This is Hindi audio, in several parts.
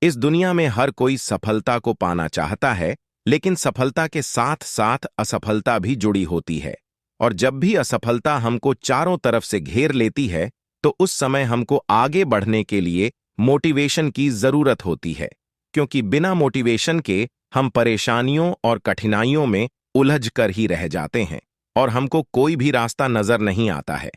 इस दुनिया में हर कोई सफलता को पाना चाहता है, लेकिन सफलता के साथ साथ असफलता भी जुड़ी होती है। और जब भी असफलता हमको चारों तरफ से घेर लेती है, तो उस समय हमको आगे बढ़ने के लिए मोटिवेशन की जरूरत होती है, क्योंकि बिना मोटिवेशन के हम परेशानियों और कठिनाइयों में उलझ कर ही रह जाते हैं और हमको कोई भी रास्ता नजर नहीं आता है।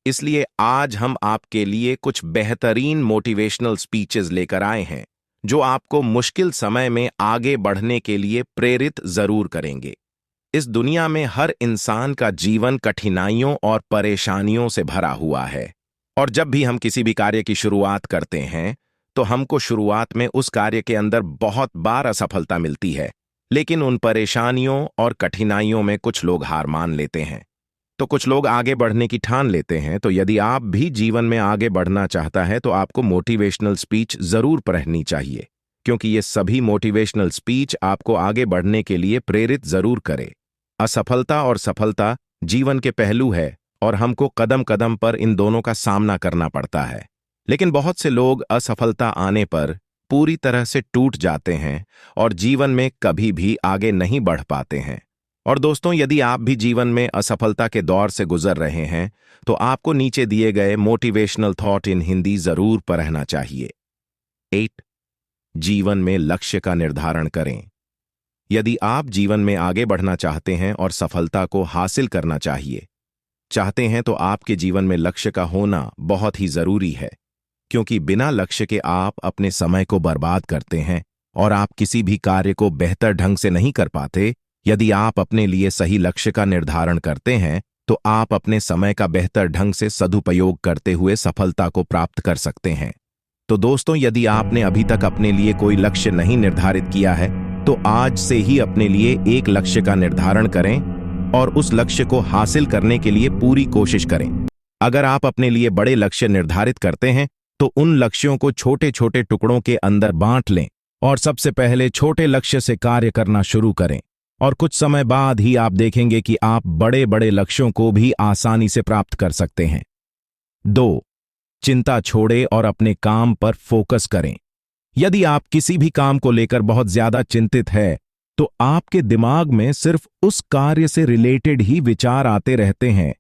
इसलिए आज हम आपके लिए कुछ बेहतरीन मोटिवेशनल स्पीचेस लेकर आए हैं, जो आपको मुश्किल समय में आगे बढ़ने के लिए प्रेरित जरूर करेंगे। इस दुनिया में हर इंसान का जीवन कठिनाइयों और परेशानियों से भरा हुआ है, और जब भी हम किसी भी कार्य की शुरुआत करते हैं, तो हमको शुरुआत में उस कार्य के अंदर बहुत बार असफलता मिलती है। लेकिन उन परेशानियों और कठिनाइयों में कुछ लोग हार मान लेते हैं, तो कुछ लोग आगे बढ़ने की ठान लेते हैं। तो यदि आप भी जीवन में आगे बढ़ना चाहता है, तो आपको मोटिवेशनल स्पीच जरूर पढ़नी चाहिए, क्योंकि ये सभी मोटिवेशनल स्पीच आपको आगे बढ़ने के लिए प्रेरित जरूर करे। असफलता और सफलता जीवन के पहलू है, और हमको कदम कदम पर इन दोनों का सामना करना पड़ता है। लेकिन बहुत से लोग असफलता आने पर पूरी तरह से टूट जाते हैं और जीवन में कभी भी आगे नहीं बढ़ पाते हैं। और दोस्तों, यदि आप भी जीवन में असफलता के दौर से गुजर रहे हैं, तो आपको नीचे दिए गए मोटिवेशनल थॉट इन हिंदी जरूर पढ़ना चाहिए। 8. जीवन में लक्ष्य का निर्धारण करें। यदि आप जीवन में आगे बढ़ना चाहते हैं और सफलता को हासिल करना चाहते हैं, तो आपके जीवन में लक्ष्य का होना बहुत ही जरूरी है, क्योंकि बिना लक्ष्य के आप अपने समय को बर्बाद करते हैं और आप किसी भी कार्य को बेहतर ढंग से नहीं कर पाते। यदि आप अपने लिए सही लक्ष्य का निर्धारण करते हैं, तो आप अपने समय का बेहतर ढंग से सदुपयोग करते हुए सफलता को प्राप्त कर सकते हैं। तो दोस्तों, यदि आपने अभी तक अपने लिए कोई लक्ष्य नहीं निर्धारित किया है, तो आज से ही अपने लिए एक लक्ष्य का निर्धारण करें और उस लक्ष्य को हासिल करने के लिए पूरी कोशिश करें। अगर आप अपने लिए बड़े लक्ष्य निर्धारित करते हैं, तो उन लक्ष्यों को छोटे छोटे टुकड़ों के अंदर बांट लें और सबसे पहले छोटे लक्ष्य से कार्य करना शुरू करें। और कुछ समय बाद ही आप देखेंगे कि आप बड़े बड़े लक्ष्यों को भी आसानी से प्राप्त कर सकते हैं। 2. चिंता छोड़ें और अपने काम पर फोकस करें। यदि आप किसी भी काम को लेकर बहुत ज्यादा चिंतित है, तो आपके दिमाग में सिर्फ उस कार्य से रिलेटेड ही विचार आते रहते हैं,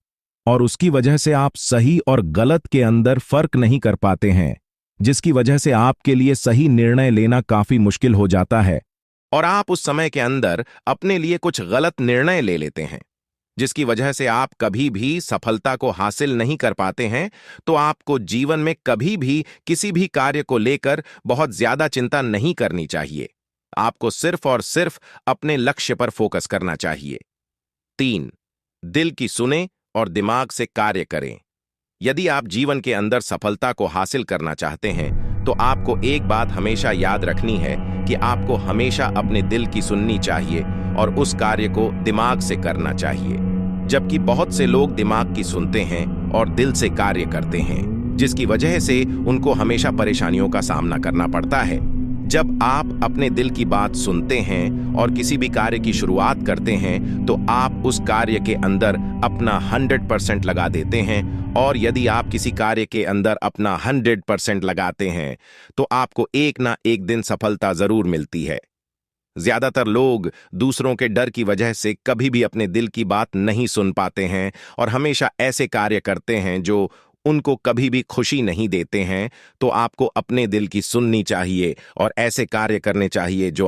और उसकी वजह से आप सही और गलत के अंदर फर्क नहीं कर पाते हैं, जिसकी वजह से आपके लिए सही निर्णय लेना काफी मुश्किल हो जाता है, और आप उस समय के अंदर अपने लिए कुछ गलत निर्णय ले लेते हैं, जिसकी वजह से आप कभी भी सफलता को हासिल नहीं कर पाते हैं। तो आपको जीवन में कभी भी किसी भी कार्य को लेकर बहुत ज्यादा चिंता नहीं करनी चाहिए। आपको सिर्फ और सिर्फ अपने लक्ष्य पर फोकस करना चाहिए। 3. दिल की सुने और दिमाग से कार्य करें। यदि आप जीवन के अंदर सफलता को हासिल करना चाहते हैं, तो आपको एक बात हमेशा याद रखनी है कि आपको हमेशा अपने दिल की सुननी चाहिए और उस कार्य को दिमाग से करना चाहिए। जबकि बहुत से लोग दिमाग की सुनते हैं और दिल से कार्य करते हैं, जिसकी वजह से उनको हमेशा परेशानियों का सामना करना पड़ता है। जब आप अपने दिल की बात सुनते हैं और किसी भी कार्य की शुरुआत करते हैं, तो आप उस कार्य के अंदर अपना 100% लगा देते हैं। और यदि आप किसी कार्य के अंदर अपना 100% लगाते हैं, तो आपको एक ना एक दिन सफलता जरूर मिलती है। ज्यादातर लोग दूसरों के डर की वजह से कभी भी अपने दिल की बात नहीं सुन पाते हैं और हमेशा ऐसे कार्य करते हैं जो उनको कभी भी खुशी नहीं देते हैं। तो आपको अपने दिल की सुननी चाहिए और ऐसे कार्य करने चाहिए जो